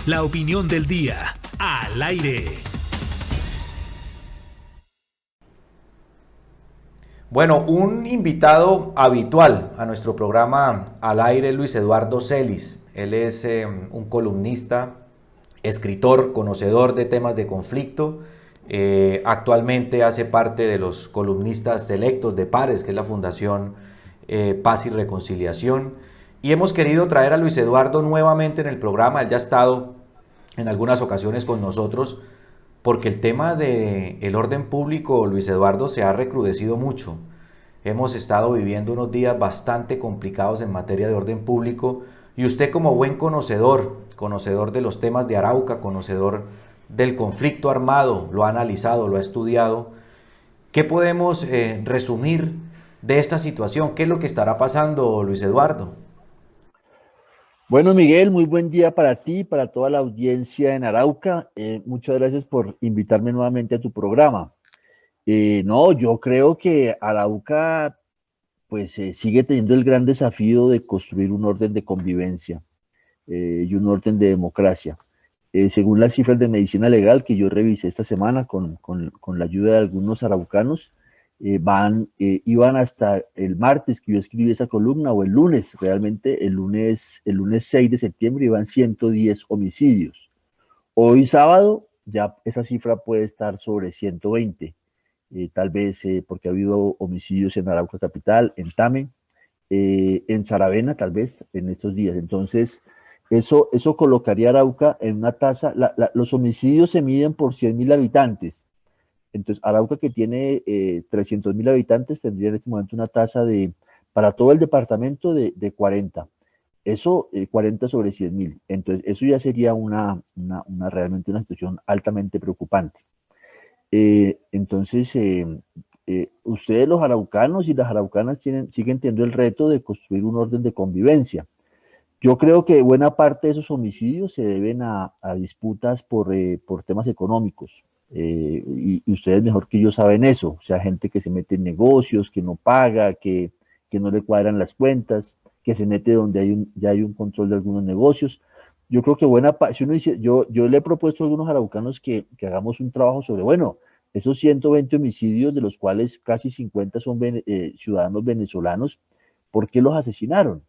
La opinión del día, al aire. Bueno, un invitado habitual a nuestro programa al aire, Luis Eduardo Celis. Él es un columnista, escritor, conocedor de temas de conflicto. Actualmente hace parte de los columnistas selectos de Pares, que es la Fundación Paz y Reconciliación. Y hemos querido traer a Luis Eduardo nuevamente en el programa. Él ya ha estado en algunas ocasiones con nosotros, porque el tema del orden público, Luis Eduardo, se ha recrudecido mucho. Hemos estado viviendo unos días bastante complicados en materia de orden público y usted, como buen conocedor de los temas de Arauca, conocedor del conflicto armado, lo ha analizado, lo ha estudiado. ¿Qué podemos resumir de esta situación? ¿Qué es lo que estará pasando, Luis Eduardo? Bueno, Miguel, muy buen día para ti, para toda la audiencia en Arauca. Muchas gracias por invitarme nuevamente a tu programa. No, yo creo que Arauca pues sigue teniendo el gran desafío de construir un orden de convivencia y un orden de democracia. Según las cifras de medicina legal que yo revisé esta semana con la ayuda de algunos araucanos, iban hasta el martes que yo escribí esa columna, o el lunes, realmente el lunes 6 de septiembre iban 110 homicidios. Hoy sábado ya esa cifra puede estar sobre 120, tal vez porque ha habido homicidios en Arauca Capital, en Tame, en Saravena tal vez en estos días. Entonces, eso colocaría a Arauca en una tasa, los homicidios se miden por 100.000 habitantes. Entonces, Arauca, que tiene 300.000 habitantes, tendría en este momento una tasa para todo el departamento de 40. Eso, 40 sobre 100.000. Entonces, eso ya sería realmente una situación altamente preocupante. Entonces, ustedes los araucanos y las araucanas siguen teniendo el reto de construir un orden de convivencia. Yo creo que buena parte de esos homicidios se deben a disputas por temas económicos. Y ustedes mejor que yo saben eso. O sea, gente que se mete en negocios, que no paga, que no le cuadran las cuentas, que se mete donde ya hay un control de algunos negocios. Yo creo que buena parte, si uno dice, yo le he propuesto a algunos araucanos que hagamos un trabajo sobre, bueno, esos 120 homicidios, de los cuales casi 50 son ciudadanos venezolanos, ¿por qué los asesinaron?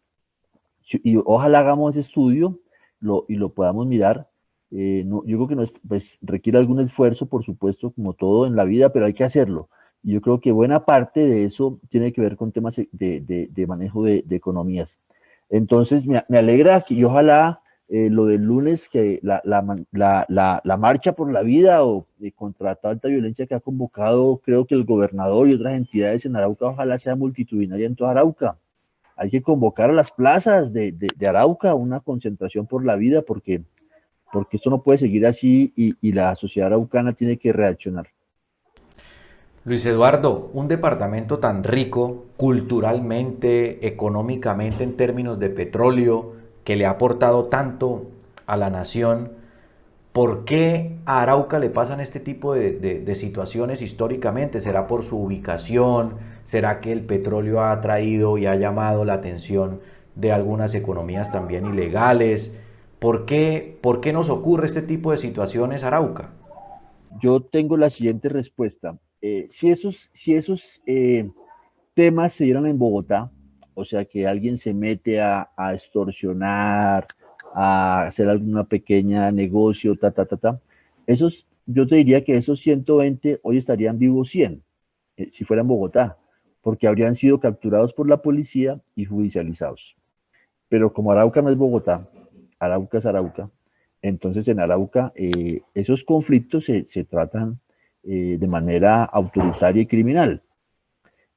Y ojalá hagamos ese estudio y lo podamos mirar. Yo creo que no pues, requiere algún esfuerzo, por supuesto, como todo en la vida, pero hay que hacerlo. Y yo creo que buena parte de eso tiene que ver con temas de manejo de economías. Entonces, me alegra y ojalá lo del lunes, que la marcha por la vida o contra tanta violencia que ha convocado, creo que el gobernador y otras entidades en Arauca, ojalá sea multitudinaria en toda Arauca. Hay que convocar a las plazas de Arauca una concentración por la vida, porque esto no puede seguir así y la sociedad araucana tiene que reaccionar. Luis Eduardo, un departamento tan rico culturalmente, económicamente, en términos de petróleo, que le ha aportado tanto a la nación, ¿por qué a Arauca le pasan este tipo de situaciones históricamente? ¿Será por su ubicación? ¿Será que el petróleo ha atraído y ha llamado la atención de algunas economías también ilegales? ¿Por qué nos ocurre este tipo de situaciones, Arauca? Yo tengo la siguiente respuesta. Si esos temas se dieran en Bogotá, o sea, que alguien se mete a extorsionar, a hacer alguna pequeña negocio, yo te diría que esos 120 hoy estarían vivos 100, si fueran Bogotá, porque habrían sido capturados por la policía y judicializados. Pero como Arauca no es Bogotá, Arauca es Arauca, entonces en Arauca esos conflictos se tratan de manera autoritaria y criminal.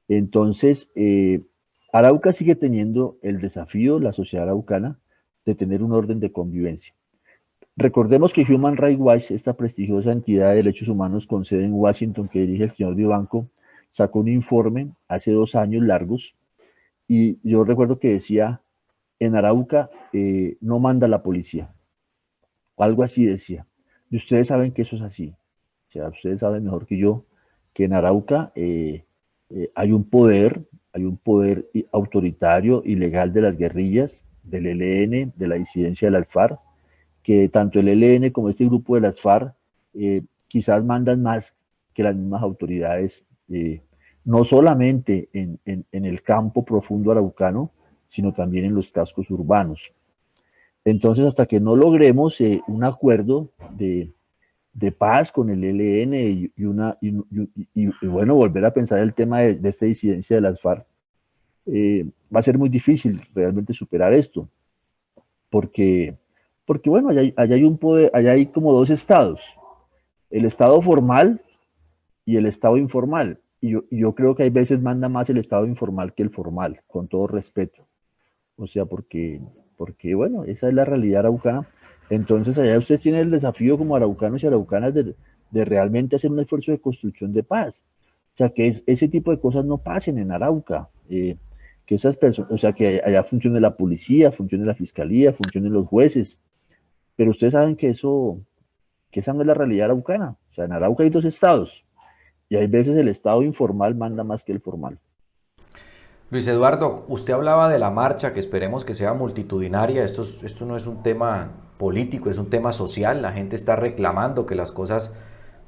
Entonces, Arauca sigue teniendo el desafío, la sociedad araucana, de tener un orden de convivencia. Recordemos que Human Rights Watch, esta prestigiosa entidad de derechos humanos con sede en Washington que dirige el señor Vivanco, sacó un informe hace 2 años largos, y yo recuerdo que decía, en Arauca no manda la policía, algo así decía. Y ustedes saben que eso es así. O sea, ustedes saben mejor que yo que en Arauca hay un poder autoritario y legal de las guerrillas, del ELN, de la disidencia de las FARC, que tanto el ELN como este grupo de las FARC quizás mandan más que las mismas autoridades, no solamente en el campo profundo araucano, sino también en los cascos urbanos. Entonces, hasta que no logremos un acuerdo de paz con el ELN y bueno, volver a pensar el tema de esta disidencia de las FARC, va a ser muy difícil realmente superar esto, porque, porque bueno, allá hay un poder, allá hay como dos estados, el estado formal y el estado informal. Y yo creo que hay veces manda más el estado informal que el formal, con todo respeto. O sea, porque bueno, esa es la realidad araucana. Entonces allá usted tiene el desafío como araucanos y araucanas de realmente hacer un esfuerzo de construcción de paz. O sea, que ese tipo de cosas no pasen en Arauca. Que esas personas, o sea, que allá funcione la policía, funcione la fiscalía, funcionen los jueces. Pero ustedes saben que esa no es la realidad araucana. O sea, en Arauca hay dos estados. Y hay veces el estado informal manda más que el formal. Luis Eduardo, usted hablaba de la marcha, que esperemos que sea multitudinaria. Esto no es un tema político, es un tema social. La gente está reclamando que las cosas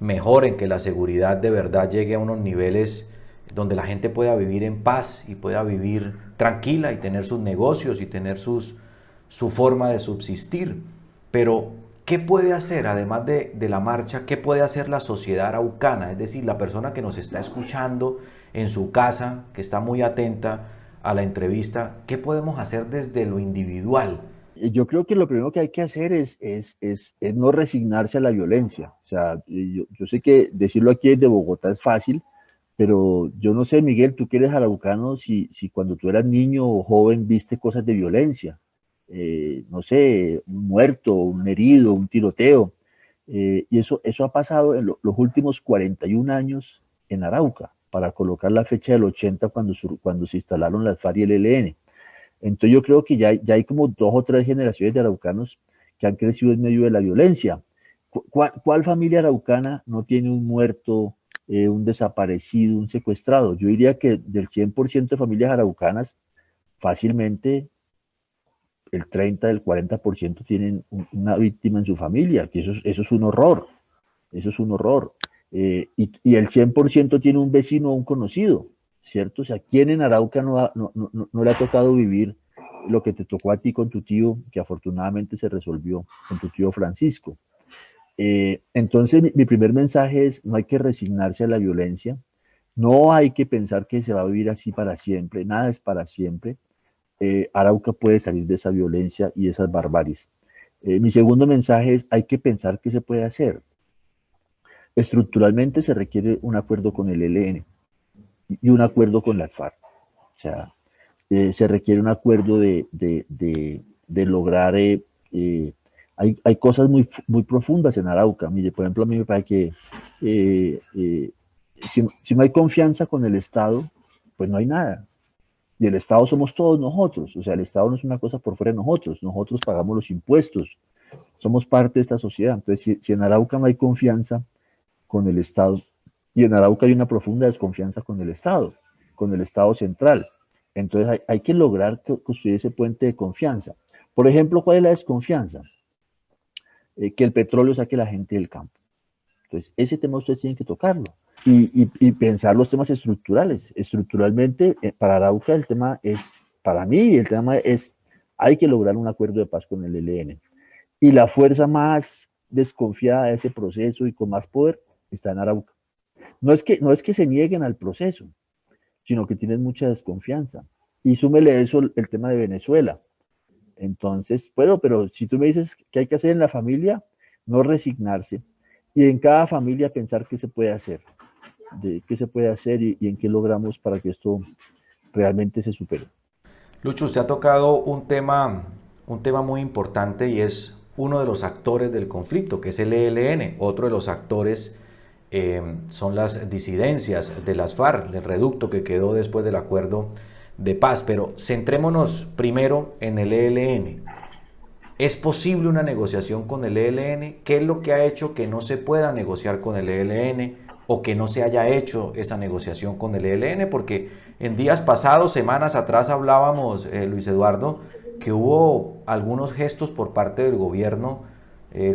mejoren, que la seguridad de verdad llegue a unos niveles donde la gente pueda vivir en paz y pueda vivir tranquila y tener sus negocios y tener su forma de subsistir. Pero, ¿qué puede hacer, además de la marcha, qué puede hacer la sociedad araucana? Es decir, la persona que nos está escuchando en su casa, que está muy atenta a la entrevista, ¿qué podemos hacer desde lo individual? Yo creo que lo primero que hay que hacer es no resignarse a la violencia. O sea, yo sé que decirlo aquí desde Bogotá es fácil, pero yo no sé, Miguel, tú que eres araucano, si cuando tú eras niño o joven viste cosas de violencia. No sé, un muerto, un herido, un tiroteo. Y eso ha pasado en los últimos 41 años en Arauca, para colocar la fecha del 80 cuando se instalaron las FARC y el ELN. Entonces yo creo que ya hay como 2 o 3 generaciones de araucanos que han crecido en medio de la violencia. ¿Cuál familia araucana no tiene un muerto, un desaparecido, un secuestrado? Yo diría que del 100% de familias araucanas, fácilmente el 30, el 40% tienen una víctima en su familia, que eso es un horror, eso es un horror. Y el 100% tiene un vecino o un conocido, ¿cierto? O sea, ¿quién en Arauca no le ha tocado vivir lo que te tocó a ti con tu tío, que afortunadamente se resolvió con tu tío Francisco? Entonces, mi primer mensaje es, no hay que resignarse a la violencia, no hay que pensar que se va a vivir así para siempre, nada es para siempre. Arauca puede salir de esa violencia y esas barbaries. Mi segundo mensaje es, hay que pensar qué se puede hacer. Estructuralmente se requiere un acuerdo con el ELN y un acuerdo con las FARC. O sea, se requiere un acuerdo de lograr... hay cosas muy profundas en Arauca. Mire, por ejemplo, a mí me parece que si no hay confianza con el Estado, pues no hay nada. Y el Estado somos todos nosotros. O sea, el Estado no es una cosa por fuera de nosotros. Nosotros pagamos los impuestos. Somos parte de esta sociedad. Entonces, si en Arauca no hay confianza con el Estado, y en Arauca hay una profunda desconfianza con el Estado central. Entonces hay que lograr construir ese puente de confianza. Por ejemplo, ¿cuál es la desconfianza? Que el petróleo saque a la gente del campo. Entonces, ese tema ustedes tienen que tocarlo y pensar los temas estructurales. Estructuralmente, para Arauca el tema es, para mí, el tema es, hay que lograr un acuerdo de paz con el ELN. Y la fuerza más desconfiada de ese proceso y con más poder está en Arauca. No es que se nieguen al proceso, sino que tienen mucha desconfianza. Y súmele eso el tema de Venezuela. Entonces, bueno, pero si tú me dices qué hay que hacer en la familia, no resignarse. Y en cada familia pensar qué se puede hacer, qué se puede hacer y en qué logramos para que esto realmente se supere. Lucho, usted ha tocado un tema muy importante y es uno de los actores del conflicto, que es el ELN. Otro de los actores son las disidencias de las FARC, el reducto que quedó después del acuerdo de paz. Pero centrémonos primero en el ELN. ¿Es posible una negociación con el ELN? ¿Qué es lo que ha hecho que no se pueda negociar con el ELN o que no se haya hecho esa negociación con el ELN? Porque en días pasados, semanas atrás hablábamos, Luis Eduardo, que hubo algunos gestos por parte del gobierno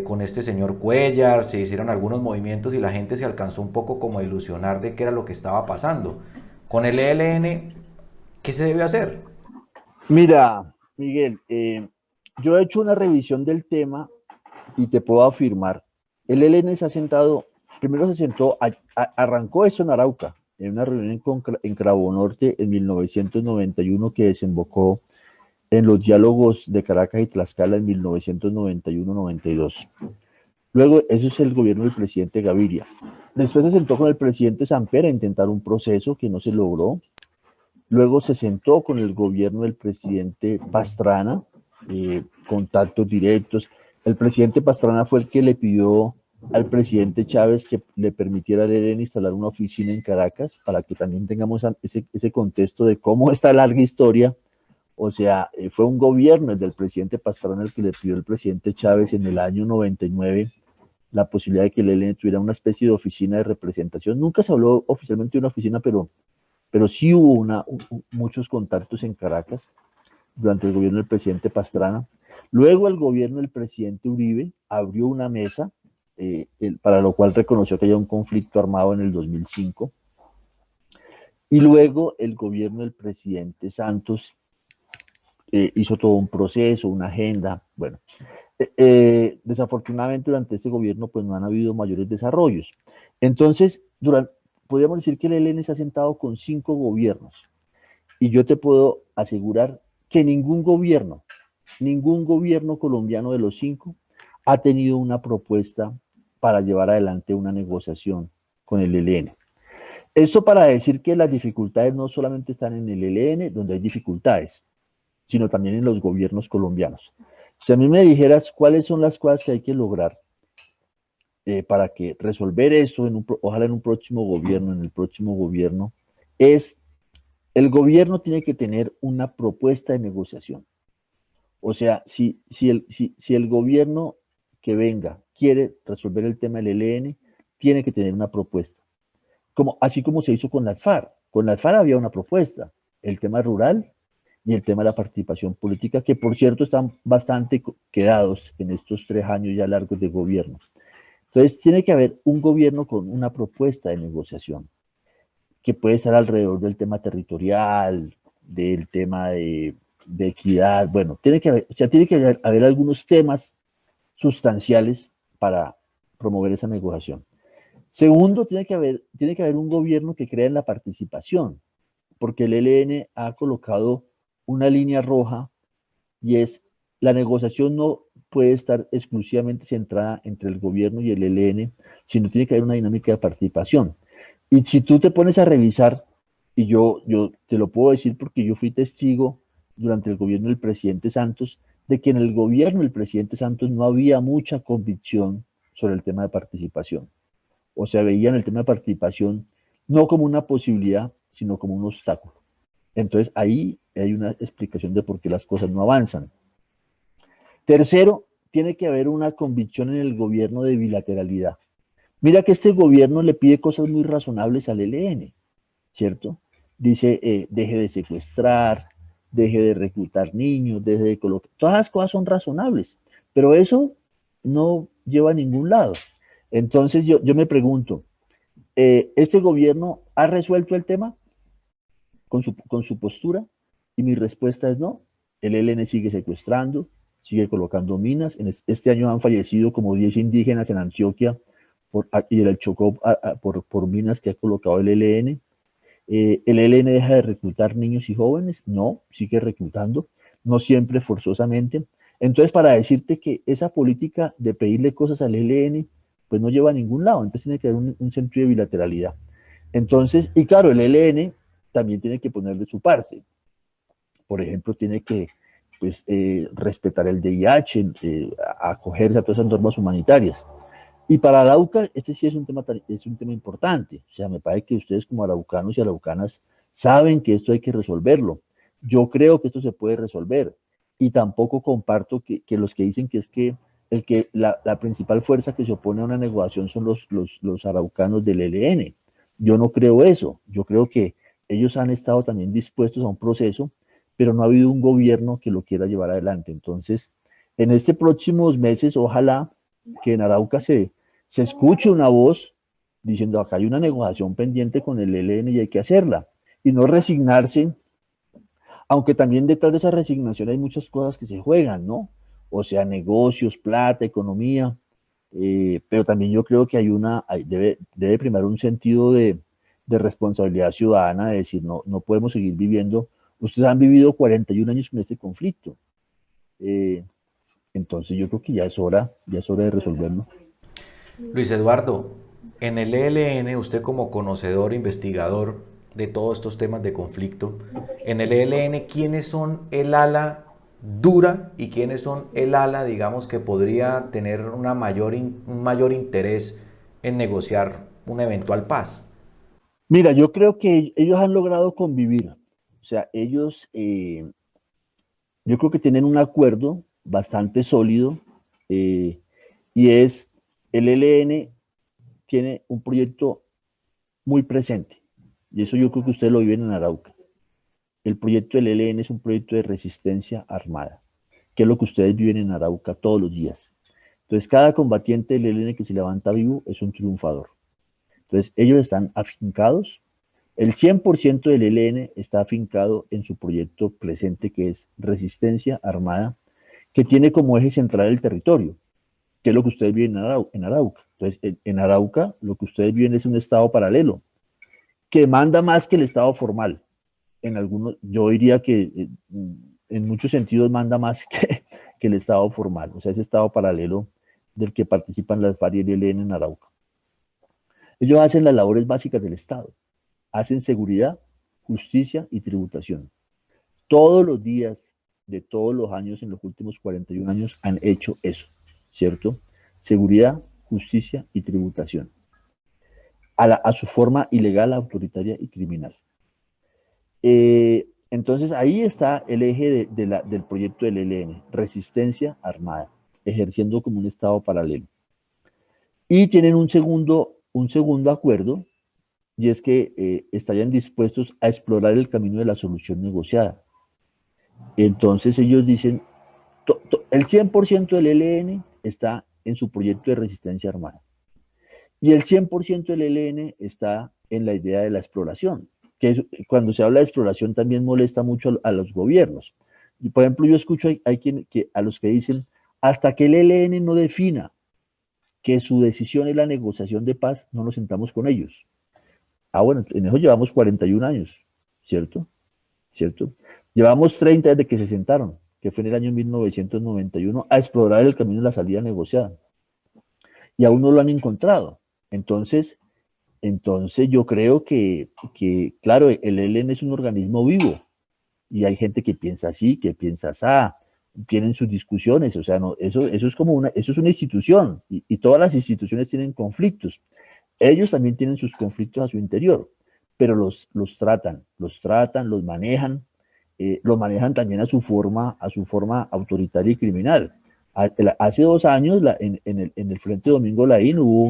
con este señor Cuellar, se hicieron algunos movimientos y la gente se alcanzó un poco como a ilusionar de qué era lo que estaba pasando. Con el ELN, ¿qué se debe hacer? Mira, Miguel, yo he hecho una revisión del tema y te puedo afirmar, el ELN se ha sentado, primero se sentó, arrancó eso en Arauca, en una reunión en Cravo Norte en 1991 que desembocó en los diálogos de Caracas y Tlaxcala en 1991-92. Luego, eso es el gobierno del presidente Gaviria. Después se sentó con el presidente Samper a intentar un proceso que no se logró. Luego se sentó con el gobierno del presidente Pastrana, contactos directos. El presidente Pastrana fue el que le pidió al presidente Chávez que le permitiera al ELN instalar una oficina en Caracas para que también tengamos ese contexto de cómo esta larga historia. O sea, fue un gobierno, el del presidente Pastrana, el que le pidió al presidente Chávez en el año 99 la posibilidad de que el ELN tuviera una especie de oficina de representación. Nunca se habló oficialmente de una oficina, pero sí hubo muchos contactos en Caracas durante el gobierno del presidente Pastrana. Luego el gobierno del presidente Uribe abrió una mesa, para lo cual reconoció que había un conflicto armado en el 2005. Y luego el gobierno del presidente Santos hizo todo un proceso, una agenda. Bueno, desafortunadamente durante este gobierno pues no han habido mayores desarrollos. Entonces, podríamos decir que el ELN se ha sentado con 5 gobiernos y yo te puedo asegurar que ningún gobierno colombiano de los 5 ha tenido una propuesta para llevar adelante una negociación con el ELN. Esto para decir que las dificultades no solamente están en el ELN, donde hay dificultades, sino también en los gobiernos colombianos. Si a mí me dijeras cuáles son las cosas que hay que lograr para que resolver esto, ojalá en un próximo gobierno, en el próximo gobierno, es el gobierno tiene que tener una propuesta de negociación. O sea, si el gobierno que venga quiere resolver el tema del ELN, tiene que tener una propuesta. Así como se hizo con las FARC. Con las FARC había una propuesta, el tema rural y el tema de la participación política, que por cierto están bastante quedados en estos 3 años ya largos de gobierno. Entonces tiene que haber un gobierno con una propuesta de negociación, que puede estar alrededor del tema territorial, del tema de equidad. Bueno, tiene que haber algunos temas sustanciales para promover esa negociación. Segundo, tiene que haber un gobierno que crea en la participación, porque el ELN ha colocado una línea roja y es la negociación no puede estar exclusivamente centrada entre el gobierno y el ELN, sino tiene que haber una dinámica de participación. Y si tú te pones a revisar, y yo te lo puedo decir porque yo fui testigo durante el gobierno del presidente Santos, de que en el gobierno del presidente Santos no había mucha convicción sobre el tema de participación. O sea, veían el tema de participación no como una posibilidad, sino como un obstáculo. Entonces ahí hay una explicación de por qué las cosas no avanzan. Tercero, tiene que haber una convicción en el gobierno de bilateralidad. Mira que este gobierno le pide cosas muy razonables al ELN, ¿cierto? Dice, deje de secuestrar, deje de reclutar niños, deje de colocar... Todas las cosas son razonables, pero eso no lleva a ningún lado. Entonces yo me pregunto, ¿este gobierno ha resuelto el tema con su postura? Y mi respuesta es no. El ELN sigue secuestrando, sigue colocando minas. Este año han fallecido como 10 indígenas en Antioquia y en el Chocó por minas que ha colocado el ELN. ¿El ELN deja de reclutar niños y jóvenes? No, sigue reclutando, no siempre forzosamente. Entonces, para decirte que esa política de pedirle cosas al ELN, pues no lleva a ningún lado. Entonces tiene que haber un sentido de bilateralidad. Entonces, y claro, el ELN también tiene que poner de su parte. Por ejemplo, tiene que pues, respetar el DIH, acogerse a todas esas normas humanitarias. Y para Arauca, este sí es un tema importante. O sea, me parece que ustedes como araucanos y araucanas saben que esto hay que resolverlo. Yo creo que esto se puede resolver. Y tampoco comparto que los que dicen que es que la principal fuerza que se opone a una negociación son los araucanos del ELN. Yo no creo eso. Yo creo que ellos han estado también dispuestos a un proceso, pero no ha habido un gobierno que lo quiera llevar adelante. Entonces, en estos próximos meses, ojalá que en Arauca se escuche una voz diciendo acá hay una negociación pendiente con el ELN y hay que hacerla, y no resignarse, aunque también detrás de esa resignación hay muchas cosas que se juegan, ¿no? O sea, negocios, plata, economía, pero también yo creo que debe primar un sentido de responsabilidad ciudadana, de decir, no, no podemos seguir viviendo. Ustedes han vivido 41 años con este conflicto. eh, entonces yo creo que ya es hora de resolverlo. Luis Eduardo, en el ELN, usted como conocedor, investigador de todos estos temas de conflicto, en el ELN, ¿quiénes son el ala dura y quiénes son el ala, digamos, que podría tener un mayor interés en negociar una eventual paz? Mira, yo creo que ellos han logrado convivir. O sea, yo creo que tienen un acuerdo bastante sólido, eh, y es el ELN tiene un proyecto muy presente, y eso yo creo que ustedes lo viven en Arauca. El proyecto del ELN es un proyecto de resistencia armada, que es lo que ustedes viven en Arauca todos los días. Entonces, cada combatiente del ELN que se levanta vivo es un triunfador. Entonces, ellos están afincados. El 100% del ELN está afincado en su proyecto presente, que es resistencia armada, que tiene como eje central el territorio, que es lo que ustedes viven en Arauca. Entonces, en Arauca, lo que ustedes viven es un estado paralelo, que manda más que el estado formal. Yo diría que en muchos sentidos manda más que el estado formal, o sea, ese estado paralelo del que participan las FARC y el ELN en Arauca. Ellos hacen las labores básicas del Estado, hacen seguridad, justicia y tributación. Todos los días de todos los años, en los últimos 41 años, han hecho eso, ¿cierto? Seguridad, justicia y tributación. A su forma ilegal, autoritaria y criminal. Entonces ahí está el eje del proyecto del ELN, resistencia armada, ejerciendo como un Estado paralelo. Y tienen un segundo acuerdo, y es que estarían dispuestos a explorar el camino de la solución negociada. Entonces ellos dicen, el 100% del ELN está en su proyecto de resistencia armada. Y el 100% del ELN está en la idea de la exploración, cuando se habla de exploración también molesta mucho a los gobiernos. Y por ejemplo, yo escucho a los que dicen, hasta que el ELN no defina que su decisión es la negociación de paz, no nos sentamos con ellos. Ah, bueno, en eso llevamos 41 años, ¿cierto? ¿Cierto? Llevamos 30 desde que se sentaron, que fue en el año 1991, a explorar el camino de la salida negociada. Y aún no lo han encontrado. Entonces yo creo claro, el ELN es un organismo vivo y hay gente que piensa así, que piensa así, tienen sus discusiones, o sea, no, eso es una institución y todas las instituciones tienen conflictos. Ellos también tienen sus conflictos a su interior, pero los tratan, los manejan también a su forma autoritaria y criminal. Hace 2 años, en el Frente Domingo Laín, hubo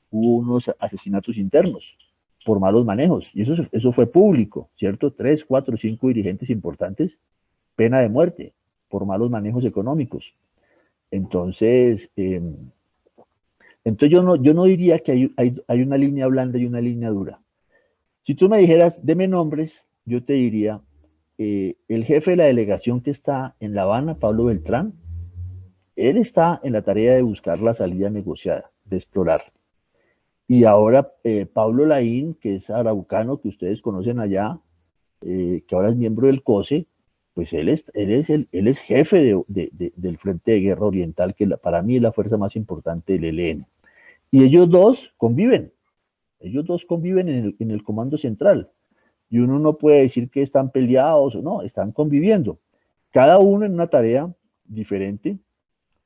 unos asesinatos internos por malos manejos, y eso fue público, ¿cierto? 3, 4, 5 dirigentes importantes, pena de muerte por malos manejos económicos. Entonces, yo no diría que hay una línea blanda y una línea dura. Si tú me dijeras, deme nombres, yo te diría, el jefe de la delegación que está en La Habana, Pablo Beltrán, él está en la tarea de buscar la salida negociada, de explorar. Y ahora Pablo Laín, que es araucano, que ustedes conocen allá, que ahora es miembro del COSE, pues él es jefe del Frente de Guerra Oriental, que para mí es la fuerza más importante del ELN. Y ellos dos conviven en el comando central. Y uno no puede decir que están peleados o no, están conviviendo. Cada uno en una tarea diferente.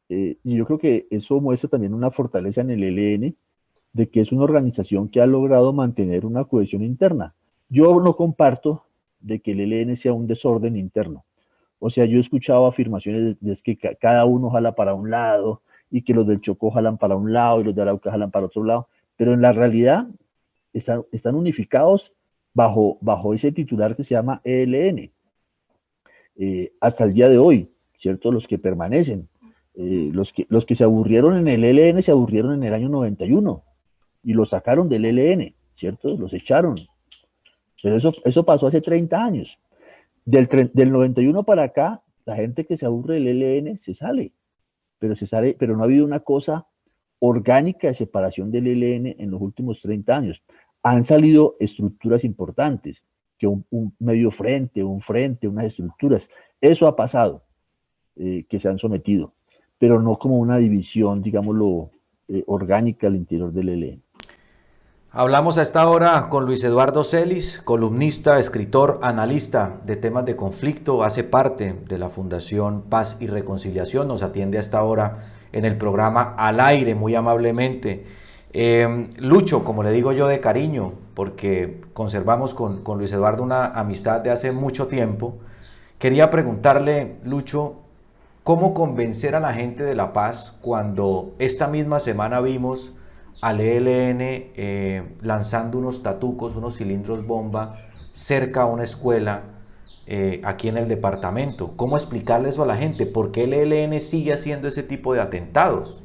Y yo creo que eso muestra también una fortaleza en el ELN, de que es una organización que ha logrado mantener una cohesión interna. Yo no comparto de que el ELN sea un desorden interno. O sea, yo he escuchado afirmaciones de que cada uno jala para un lado y que los del Chocó jalan para un lado y los de Arauca jalan para otro lado, pero en la realidad están unificados bajo ese titular que se llama ELN, hasta el día de hoy, ¿cierto? Los que permanecen. Los que se aburrieron en el ELN se aburrieron en el año 91 y los sacaron del ELN, ¿cierto? Los echaron. Pero eso pasó hace 30 años. Del 91 para acá, la gente que se aburre del ELN se sale, pero no ha habido una cosa orgánica de separación del ELN en los últimos 30 años. Han salido estructuras importantes, que un medio frente, unas estructuras. Eso ha pasado, que se han sometido, pero no como una división, digámoslo, orgánica al interior del ELN. Hablamos a esta hora con Luis Eduardo Celis, columnista, escritor, analista de temas de conflicto, hace parte de la Fundación Paz y Reconciliación, nos atiende a esta hora en el programa Al Aire, muy amablemente. Lucho, como le digo yo de cariño, porque conservamos con Luis Eduardo una amistad de hace mucho tiempo, quería preguntarle, Lucho, ¿cómo convencer a la gente de La Paz cuando esta misma semana vimos al ELN lanzando unos tatucos, unos cilindros bomba cerca a una escuela aquí en el departamento? ¿Cómo explicarle eso a la gente? ¿Por qué el ELN sigue haciendo ese tipo de atentados?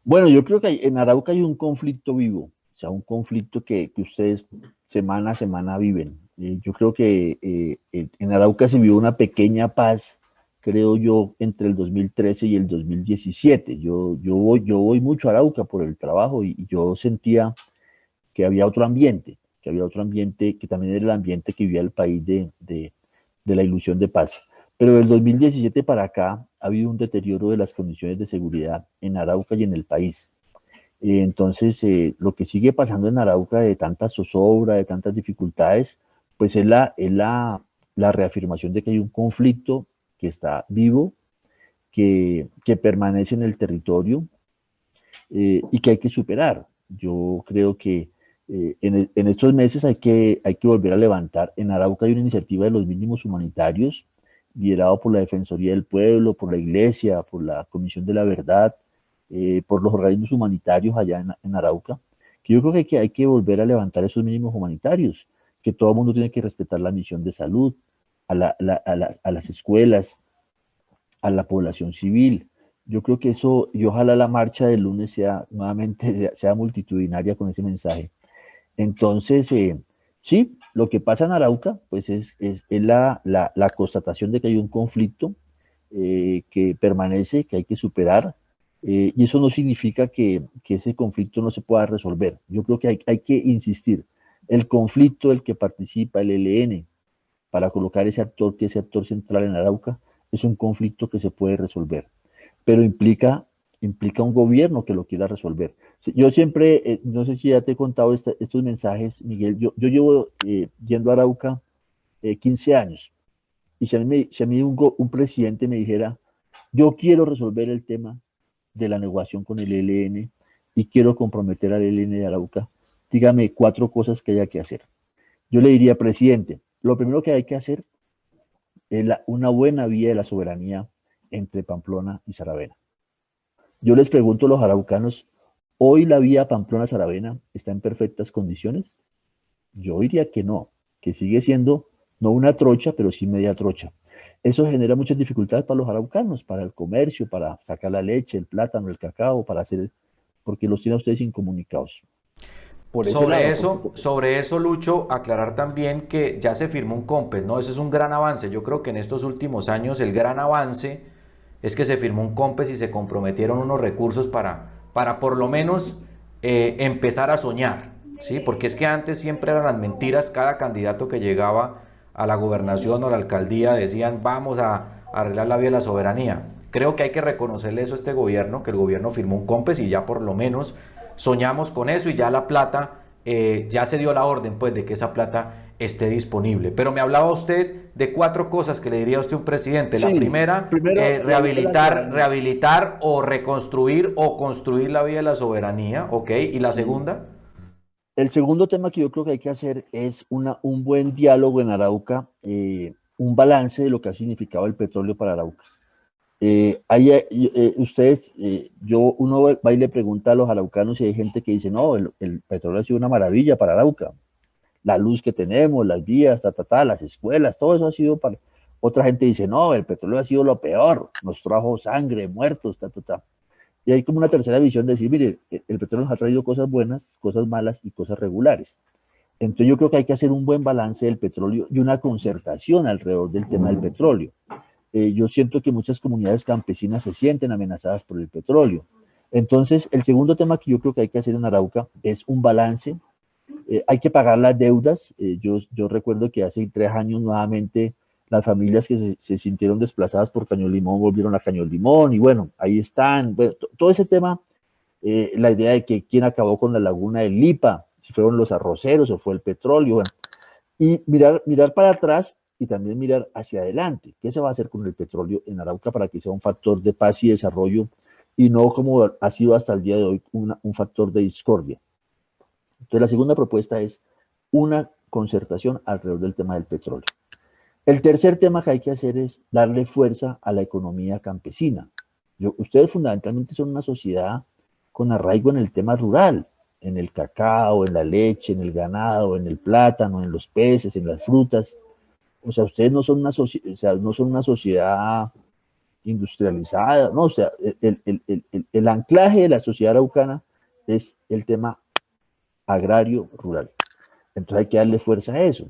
Bueno, yo creo que en Arauca hay un conflicto vivo, o sea, un conflicto que ustedes semana a semana viven. Yo creo que en Arauca se vivió una pequeña paz, creo yo, entre el 2013 y el 2017. Yo voy mucho a Arauca por el trabajo y yo sentía que había otro ambiente, que también era el ambiente que vivía el país de la ilusión de paz. Pero del 2017 para acá ha habido un deterioro de las condiciones de seguridad en Arauca y en el país. Entonces, lo que sigue pasando en Arauca de tanta zozobra, de tantas dificultades, pues es la reafirmación de que hay un conflicto que está vivo, que permanece en el territorio y que hay que superar. Yo creo que en estos meses hay que volver a levantar. En Arauca hay una iniciativa de los mínimos humanitarios, liderado por la Defensoría del Pueblo, por la Iglesia, por la Comisión de la Verdad, por los organismos humanitarios allá en Arauca, que yo creo que hay que volver a levantar esos mínimos humanitarios, que todo el mundo tiene que respetar la misión de salud, a las escuelas, a la población civil. Yo creo que eso, y ojalá la marcha del lunes sea nuevamente sea multitudinaria con ese mensaje. Entonces, sí, lo que pasa en Arauca, pues es la constatación de que hay un conflicto que permanece, que hay que superar, y eso no significa que ese conflicto no se pueda resolver. Yo creo que hay que insistir. El conflicto del que participa el ELN para colocar ese actor, que es ese actor central en Arauca, es un conflicto que se puede resolver, pero implica un gobierno que lo quiera resolver. Yo siempre, no sé si ya te he contado estos mensajes, Miguel, yo llevo yendo a Arauca 15 años, y si a mí un presidente me dijera, yo quiero resolver el tema de la negociación con el ELN y quiero comprometer al ELN de Arauca, dígame 4 cosas que haya que hacer. Yo le diría, presidente, lo primero que hay que hacer es una buena vía de la soberanía entre Pamplona y Saravena. Yo les pregunto a los araucanos, ¿hoy la vía Pamplona-Saravena está en perfectas condiciones? Yo diría que no, que sigue siendo no una trocha, pero sí media trocha. Eso genera muchas dificultades para los araucanos, para el comercio, para sacar la leche, el plátano, el cacao, porque los tiene a ustedes incomunicados. Por ese lado. Sobre eso, Lucho, aclarar también que ya se firmó un COMPES, ¿no? Ese es un gran avance. Yo creo que en estos últimos años el gran avance es que se firmó un COMPES y se comprometieron unos recursos para por lo menos empezar a soñar, ¿sí? Porque es que antes siempre eran las mentiras, cada candidato que llegaba a la gobernación o a la alcaldía decían vamos a arreglar la vía de la soberanía. Creo que hay que reconocerle eso a este gobierno, que el gobierno firmó un COMPES y ya por lo menos soñamos con eso y ya la plata, ya se dio la orden pues de que esa plata esté disponible. Pero me hablaba usted de 4 cosas que le diría a usted a un presidente. Sí, La primera, primero, rehabilitar o reconstruir o construir la vía de la soberanía, ¿ok? Y la segunda. el segundo tema que yo creo que hay que hacer es un buen diálogo en Arauca, un balance de lo que ha significado el petróleo para Arauca. Uno va y le pregunta a los araucanos y hay gente que dice, no, el petróleo ha sido una maravilla para Arauca. La luz que tenemos, las vías, las escuelas, todo eso ha sido para... Otra gente dice, no, el petróleo ha sido lo peor, nos trajo sangre, muertos, ta, ta, ta. Y hay como una tercera visión de decir, mire, el petróleo nos ha traído cosas buenas, cosas malas y cosas regulares. Entonces yo creo que hay que hacer un buen balance del petróleo y una concertación alrededor del tema del petróleo. Yo siento que muchas comunidades campesinas se sienten amenazadas por el petróleo. Entonces, el segundo tema que yo creo que hay que hacer en Arauca es un balance. Hay que pagar las deudas. Yo recuerdo que hace 3 años nuevamente las familias que se sintieron desplazadas por Caño Limón volvieron a Caño Limón y bueno, ahí están. Bueno, todo ese tema, la idea de que quién acabó con la laguna del Lipa, si fueron los arroceros o fue el petróleo, bueno, y mirar para atrás y también mirar hacia adelante. ¿Qué se va a hacer con el petróleo en Arauca para que sea un factor de paz y desarrollo y no como ha sido hasta el día de hoy un factor de discordia? Entonces la segunda propuesta es una concertación alrededor del tema del petróleo. El tercer tema que hay que hacer es darle fuerza a la economía campesina. Ustedes fundamentalmente son una sociedad con arraigo en el tema rural, en el cacao, en la leche, en el ganado, en el plátano, en los peces, en las frutas. O sea, ustedes no son no son una sociedad industrializada, no, o sea, el anclaje de la sociedad araucana es el tema agrario rural. Entonces hay que darle fuerza a eso.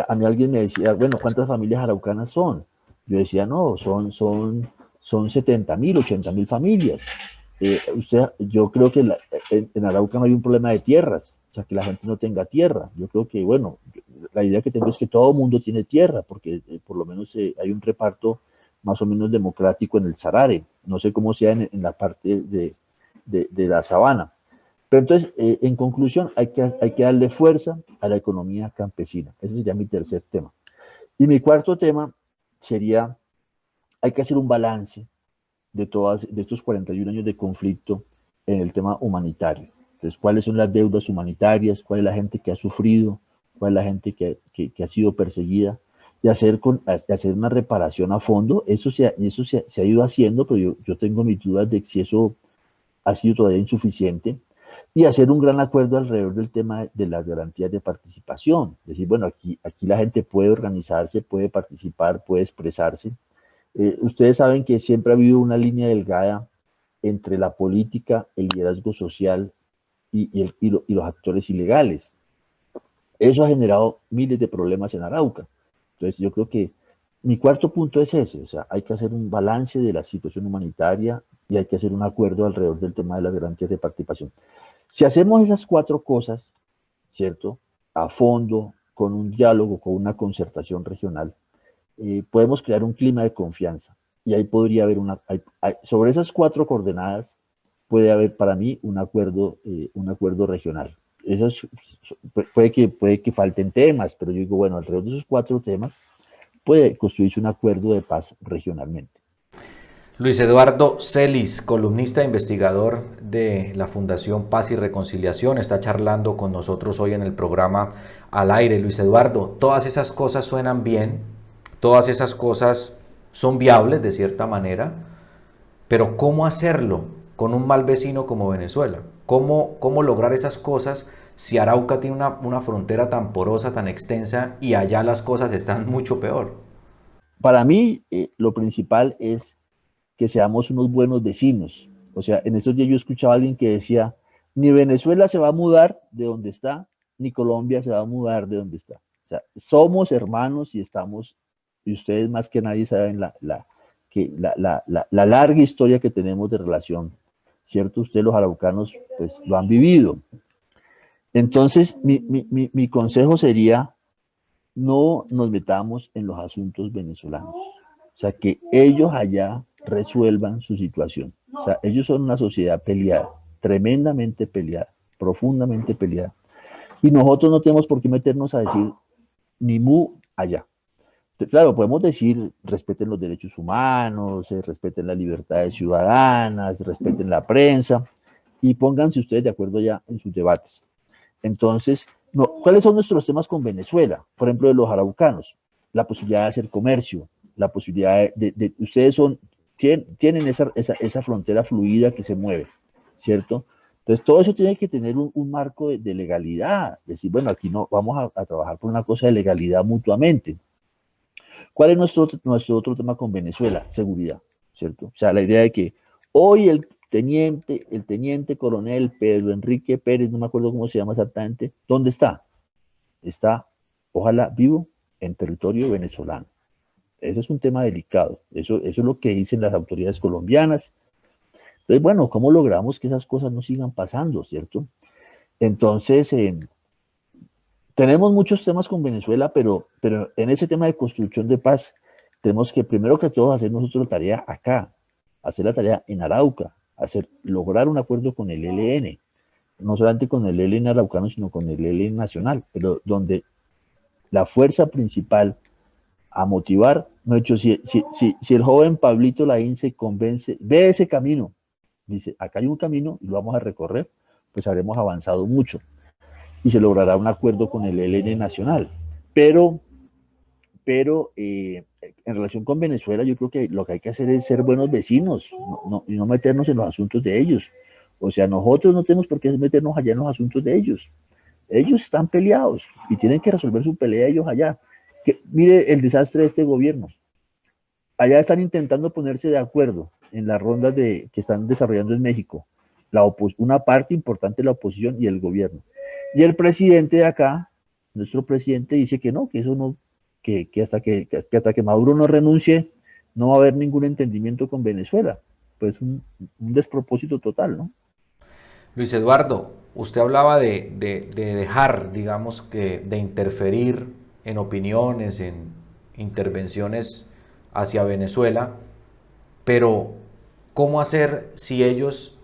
A mí alguien me decía, bueno, ¿cuántas familias araucanas son? Yo decía, no, son 70.000, 80.000 familias. Yo creo que en Arauca no hay un problema de tierras, o sea, que la gente no tenga tierra. Yo creo que, bueno, la idea que tengo es que todo el mundo tiene tierra, porque por lo menos hay un reparto más o menos democrático en el Sarare. No sé cómo sea en la parte de la sabana. Pero entonces, en conclusión, hay que darle fuerza a la economía campesina. Ese sería mi tercer tema. Y mi cuarto tema sería, hay que hacer un balance de estos 41 años de conflicto en el tema humanitario. Entonces, ¿cuáles son las deudas humanitarias? ¿Cuál es la gente que ha sufrido? ¿Cuál es la gente que ha sido perseguida? Y hacer una reparación a fondo. Eso se ha ido haciendo, pero yo tengo mis dudas de si eso ha sido todavía insuficiente. Y hacer un gran acuerdo alrededor del tema de las garantías de participación. Es decir, bueno, aquí la gente puede organizarse, puede participar, puede expresarse. Ustedes saben que siempre ha habido una línea delgada entre la política, el liderazgo social y los actores ilegales. Eso ha generado miles de problemas en Arauca. Entonces yo creo que mi cuarto punto es ese, o sea, hay que hacer un balance de la situación humanitaria y hay que hacer un acuerdo alrededor del tema de las garantías de participación. Si hacemos esas 4 cosas, ¿cierto? A fondo, con un diálogo, con una concertación regional, podemos crear un clima de confianza. Y ahí podría haber sobre esas 4 coordenadas, puede haber para mí un acuerdo regional. Puede que falten temas, pero yo digo, bueno, alrededor de esos 4 temas puede construirse un acuerdo de paz regionalmente. Luis Eduardo Celis, columnista e investigador de la Fundación Paz y Reconciliación, está charlando con nosotros hoy en el programa Al Aire. Luis Eduardo, todas esas cosas suenan bien, todas esas cosas son viables de cierta manera, pero ¿cómo hacerlo con un mal vecino como Venezuela? ¿Cómo lograr esas cosas si Arauca tiene una frontera tan porosa, tan extensa y allá las cosas están mucho peor? Para mí, lo principal es que seamos unos buenos vecinos. O sea, en estos días yo escuchaba a alguien que decía, ni Venezuela se va a mudar de donde está, ni Colombia se va a mudar de donde está. O sea, somos hermanos y estamos, y ustedes más que nadie saben la larga historia que tenemos de relación, ¿cierto? Ustedes los araucanos, pues lo han vivido. Entonces, mi consejo sería, no nos metamos en los asuntos venezolanos. O sea, que ellos allá resuelvan su situación. O sea, ellos son una sociedad peleada, tremendamente peleada, profundamente peleada. Y nosotros no tenemos por qué meternos a decir ni mu allá. Claro, podemos decir respeten los derechos humanos, respeten las libertades ciudadanas, respeten la prensa y pónganse ustedes de acuerdo ya en sus debates. Entonces, no, ¿cuáles son nuestros temas con Venezuela? Por ejemplo, de los araucanos, la posibilidad de hacer comercio, la posibilidad ustedes tienen esa frontera fluida que se mueve, ¿cierto? Entonces, todo eso tiene que tener un marco de legalidad, decir, bueno, aquí no vamos a trabajar por una cosa de legalidad mutuamente. ¿Cuál es nuestro otro tema con Venezuela? Seguridad, ¿cierto? O sea, la idea de que hoy el teniente coronel Pedro Enrique Pérez, no me acuerdo cómo se llama exactamente, ¿dónde está? Está, ojalá, vivo en territorio venezolano. Ese es un tema delicado. Eso es lo que dicen las autoridades colombianas. Entonces, bueno, ¿cómo logramos que esas cosas no sigan pasando, cierto? Entonces, tenemos muchos temas con Venezuela, pero en ese tema de construcción de paz, tenemos que primero que todo hacer nosotros la tarea acá, hacer la tarea en Arauca, lograr un acuerdo con el ELN, no solamente con el ELN araucano, sino con el ELN nacional, pero donde la fuerza principal a motivar, no hecho, si el joven Pablito Laín se convence, ve ese camino, dice, acá hay un camino y lo vamos a recorrer, pues habremos avanzado mucho y se logrará un acuerdo con el ELN nacional. Pero, pero en relación con Venezuela, yo creo que lo que hay que hacer es ser buenos vecinos y no meternos en los asuntos de ellos. O sea, nosotros no tenemos por qué meternos allá en los asuntos de ellos. Ellos están peleados y tienen que resolver su pelea ellos allá. Mire el desastre de este gobierno. Allá están intentando ponerse de acuerdo en las rondas que están desarrollando en México. Una parte importante de la oposición y el gobierno. Y el presidente de acá, nuestro presidente, dice que no, que eso no, que hasta que Maduro no renuncie, no va a haber ningún entendimiento con Venezuela. Pues un despropósito total, ¿no? Luis Eduardo, usted hablaba de dejar, digamos, de interferir en opiniones, en intervenciones hacia Venezuela, pero ¿cómo hacer si ellos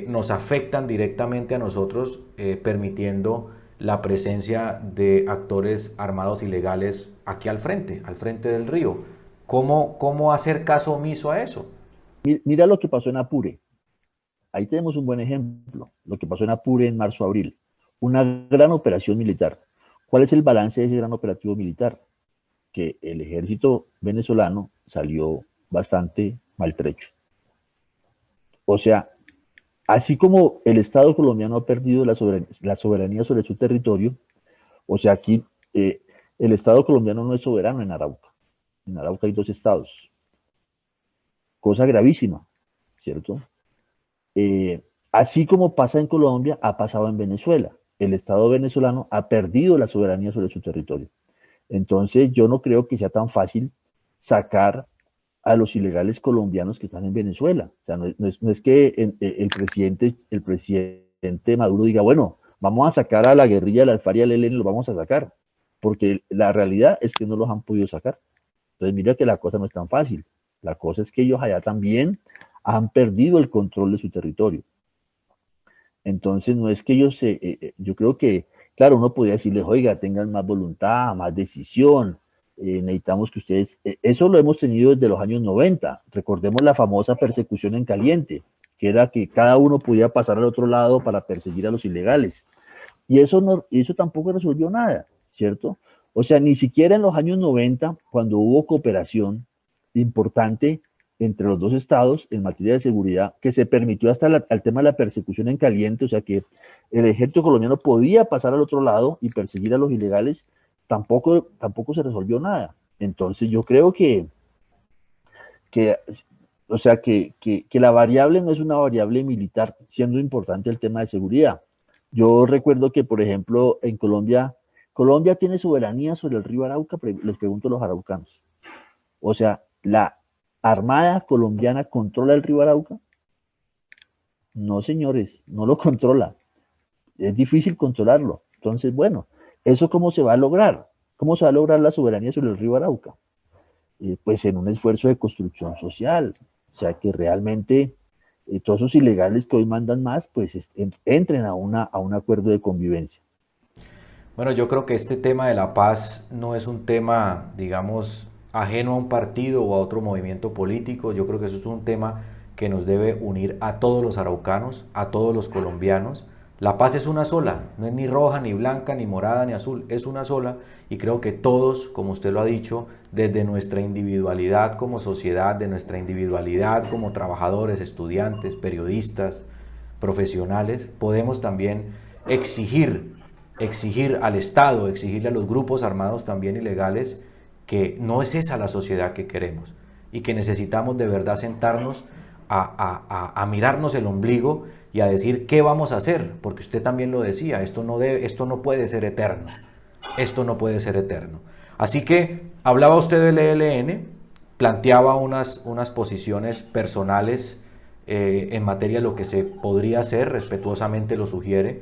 nos afectan directamente a nosotros, permitiendo la presencia de actores armados ilegales aquí al frente del río? ¿Cómo hacer caso omiso a eso? Mira lo que pasó en Apure. Ahí tenemos un buen ejemplo, lo que pasó en Apure en marzo-abril. Una gran operación militar. ¿Cuál es el balance de ese gran operativo militar? Que el ejército venezolano salió bastante maltrecho. O sea, así como el Estado colombiano ha perdido la soberanía sobre su territorio, o sea, aquí el Estado colombiano no es soberano en Arauca. En Arauca hay 2 estados. Cosa gravísima, ¿cierto? Así como pasa en Colombia, ha pasado en Venezuela. El Estado venezolano ha perdido la soberanía sobre su territorio. Entonces, yo no creo que sea tan fácil sacar a los ilegales colombianos que están en Venezuela. O sea, no es que el presidente Maduro diga, bueno, vamos a sacar a la guerrilla de la FARC y al ELN, los vamos a sacar, porque la realidad es que no los han podido sacar. Entonces, mira que la cosa no es tan fácil. La cosa es que ellos allá también han perdido el control de su territorio. Entonces, no es que ellos yo creo que, claro, uno podría decirles, oiga, tengan más voluntad, más decisión, necesitamos que ustedes, eso lo hemos tenido desde los años 90. Recordemos la famosa persecución en caliente, que era que cada uno podía pasar al otro lado para perseguir a los ilegales. Y eso tampoco resolvió nada, ¿cierto? O sea, ni siquiera en los años 90, cuando hubo cooperación importante entre los 2 estados en materia de seguridad, que se permitió hasta el tema de la persecución en caliente, o sea que el ejército colombiano podía pasar al otro lado y perseguir a los ilegales, tampoco se resolvió nada. Entonces yo creo que o sea, que la variable no es una variable militar, siendo importante el tema de seguridad. Yo recuerdo que, por ejemplo, en Colombia tiene soberanía sobre el río Arauca, les pregunto a los araucanos. O sea, la Armada colombiana controla el río Arauca. No, señores, no lo controla. Es difícil controlarlo. Entonces, bueno, ¿eso cómo se va a lograr? ¿Cómo se va a lograr la soberanía sobre el río Arauca? Pues en un esfuerzo de construcción social. O sea, que realmente todos esos ilegales que hoy mandan más, pues entren a un acuerdo de convivencia. Bueno, yo creo que este tema de la paz no es un tema, digamos, ajeno a un partido o a otro movimiento político. Yo creo que eso es un tema que nos debe unir a todos los araucanos, a todos los colombianos. La paz es una sola, no es ni roja, ni blanca, ni morada, ni azul, es una sola, y creo que todos, como usted lo ha dicho, desde nuestra individualidad como sociedad, de nuestra individualidad como trabajadores, estudiantes, periodistas, profesionales, podemos también exigir al Estado, exigirle a los grupos armados también ilegales que no es esa la sociedad que queremos y que necesitamos de verdad sentarnos a mirarnos el ombligo y a decir qué vamos a hacer, porque usted también lo decía, esto no puede ser eterno, esto no puede ser eterno. Así que hablaba usted del ELN, planteaba unas posiciones personales en materia de lo que se podría hacer, respetuosamente lo sugiere,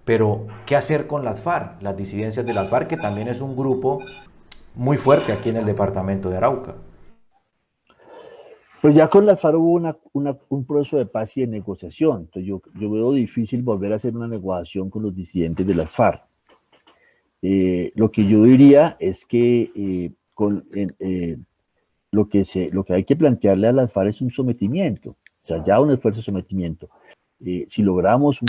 pero ¿qué hacer con las FARC, las disidencias de las FARC, que también es un grupo muy fuerte aquí en el departamento de Arauca? Pues ya con la FARC hubo un proceso de paz y de negociación. Entonces yo veo difícil volver a hacer una negociación con los disidentes de las FARC. Lo que yo diría es que lo que hay que plantearle a las FARC es un sometimiento, o sea, ya un esfuerzo de sometimiento. Si logramos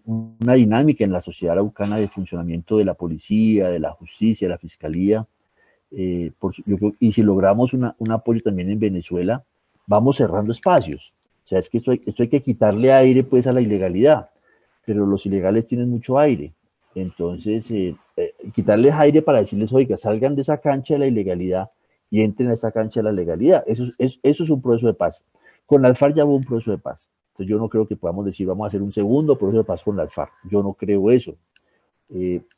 una dinámica en la sociedad araucana de funcionamiento de la policía, de la justicia, de la fiscalía, y si logramos un apoyo también en Venezuela, vamos cerrando espacios. O sea, es que esto hay que quitarle aire pues a la ilegalidad, pero los ilegales tienen mucho aire. Entonces, quitarles aire para decirles, oiga, salgan de esa cancha de la ilegalidad y entren a esa cancha de la legalidad. Eso es un proceso de paz. Con las FARC ya hubo un proceso de paz. Entonces yo no creo que podamos decir, vamos a hacer un segundo proceso de paz con las FARC. Yo no creo eso.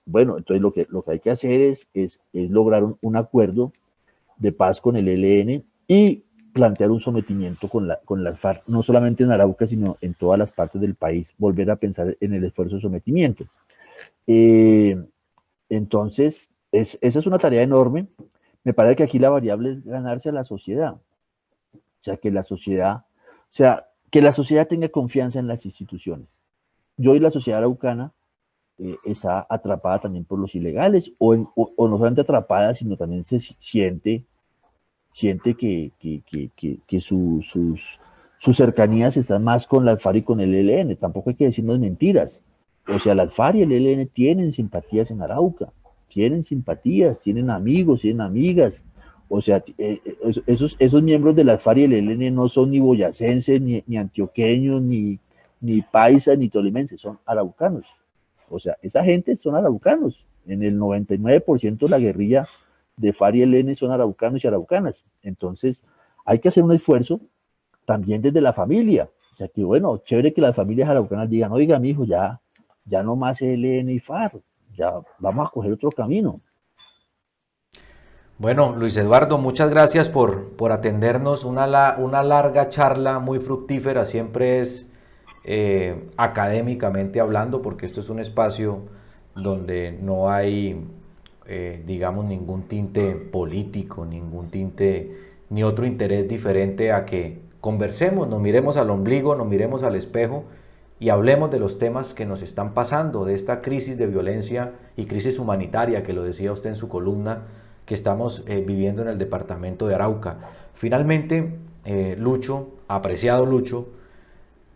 Bueno, entonces lo que hay que hacer es lograr un acuerdo de paz con el ELN y plantear un sometimiento con las FARC, no solamente en Arauca, sino en todas las partes del país, volver a pensar en el esfuerzo de sometimiento. Entonces, esa es una tarea enorme. Me parece que aquí la variable es ganarse a la sociedad. O sea, que la sociedad tenga confianza en las instituciones. Yo y la sociedad araucana está atrapada también por los ilegales, o no solamente atrapada, sino también se siente que sus cercanías están más con la FARC y con el ELN. Tampoco hay que decirnos mentiras. O sea, la FARC y el ELN tienen simpatías en Arauca, tienen simpatías, tienen amigos, tienen amigas. O sea, esos miembros de la FARC y el ELN no son ni boyacenses, ni antioqueños, ni paisas, ni tolimenses, son araucanos. O sea, esa gente son araucanos. En el 99% de la guerrilla de FARC y ELN son araucanos y araucanas. Entonces, hay que hacer un esfuerzo también desde la familia. O sea, que bueno, chévere que las familias araucanas digan, oiga, mi hijo, ya no más ELN y FARC, ya vamos a coger otro camino. Bueno, Luis Eduardo, muchas gracias por atendernos. Una larga charla muy fructífera, siempre es académicamente hablando, porque esto es un espacio donde no hay, digamos, ningún tinte político, ningún tinte, ni otro interés diferente a que conversemos, nos miremos al ombligo, nos miremos al espejo y hablemos de los temas que nos están pasando, de esta crisis de violencia y crisis humanitaria, que lo decía usted en su columna, que estamos viviendo en el departamento de Arauca. Finalmente, Lucho, apreciado Lucho,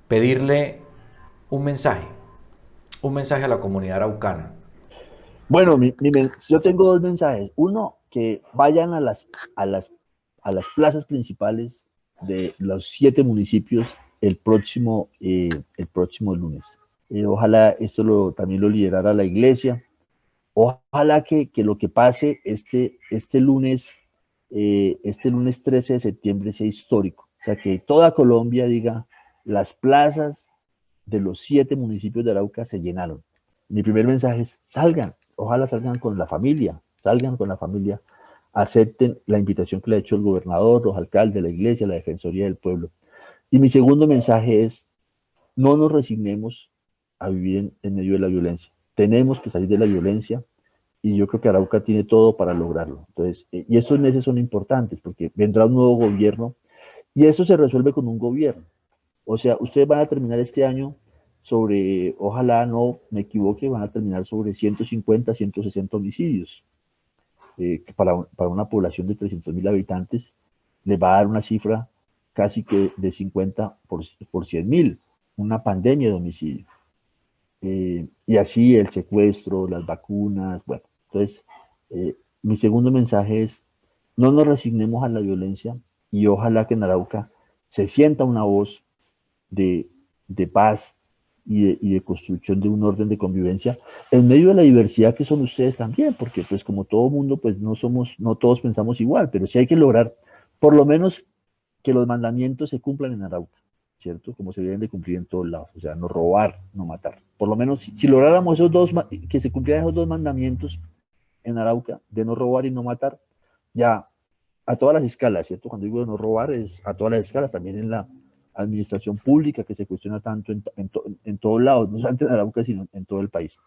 pedirle un mensaje a la comunidad araucana. Bueno, yo tengo dos mensajes. Uno, que vayan a las, a las plazas principales de los 7 municipios el próximo lunes. Ojalá también lo liderara la iglesia. Ojalá que lo que pase este lunes 13 de septiembre sea histórico. O sea, que toda Colombia diga, las plazas de los 7 municipios de Arauca se llenaron. Mi primer mensaje es, salgan, ojalá salgan con la familia, acepten la invitación que le ha hecho el gobernador, los alcaldes, la iglesia, la defensoría del pueblo. Y mi segundo mensaje es, no nos resignemos a vivir en medio de la violencia. Tenemos que salir de la violencia y yo creo que Arauca tiene todo para lograrlo. Entonces, y estos meses son importantes porque vendrá un nuevo gobierno y esto se resuelve con un gobierno. O sea, ustedes van a terminar este año ojalá no me equivoque, van a terminar sobre 150, 160 homicidios. Que para una población de 300.000 habitantes les va a dar una cifra casi que de 50 por 100.000, una pandemia de homicidio. Y así el secuestro, las vacunas, bueno, entonces mi segundo mensaje es, no nos resignemos a la violencia y ojalá que en Arauca se sienta una voz de paz, y de construcción de un orden de convivencia en medio de la diversidad que son ustedes también, porque pues como todo mundo, pues no todos pensamos igual, pero sí hay que lograr por lo menos que los mandamientos se cumplan en Arauca, ¿cierto? Como se deben de cumplir en todos lados, o sea, no robar, no matar. Por lo menos si lográramos que se cumplieran esos dos mandamientos en Arauca, de no robar y no matar, ya a todas las escalas, ¿cierto? Cuando digo de no robar es a todas las escalas, también en la administración pública que se cuestiona tanto en todos lados, no solamente en Arauca, sino en todo el país.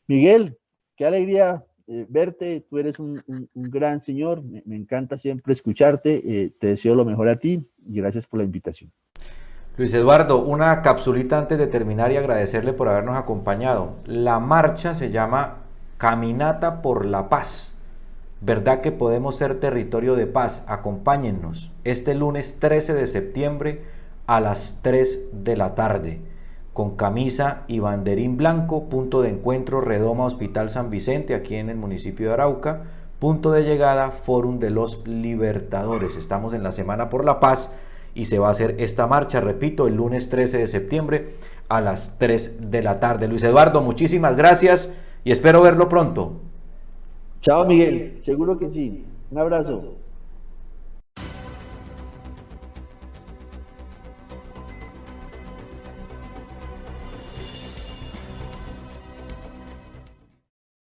Miguel, qué alegría verte, tú eres un gran señor, me encanta siempre escucharte, te deseo lo mejor a ti y gracias por la invitación. Luis Eduardo, una capsulita antes de terminar y agradecerle por habernos acompañado. La marcha se llama Caminata por la Paz. ¿Verdad que podemos ser territorio de paz? Acompáñennos este lunes 13 de septiembre a las 3 de la tarde, con camisa y banderín blanco, punto de encuentro Redoma Hospital San Vicente, aquí en el municipio de Arauca, punto de llegada Fórum de los Libertadores. Estamos en la Semana por la Paz y se va a hacer esta marcha, repito, el lunes 13 de septiembre a las 3 de la tarde. Luis Eduardo, muchísimas gracias y espero verlo pronto. Chao Miguel, seguro que sí. Un abrazo.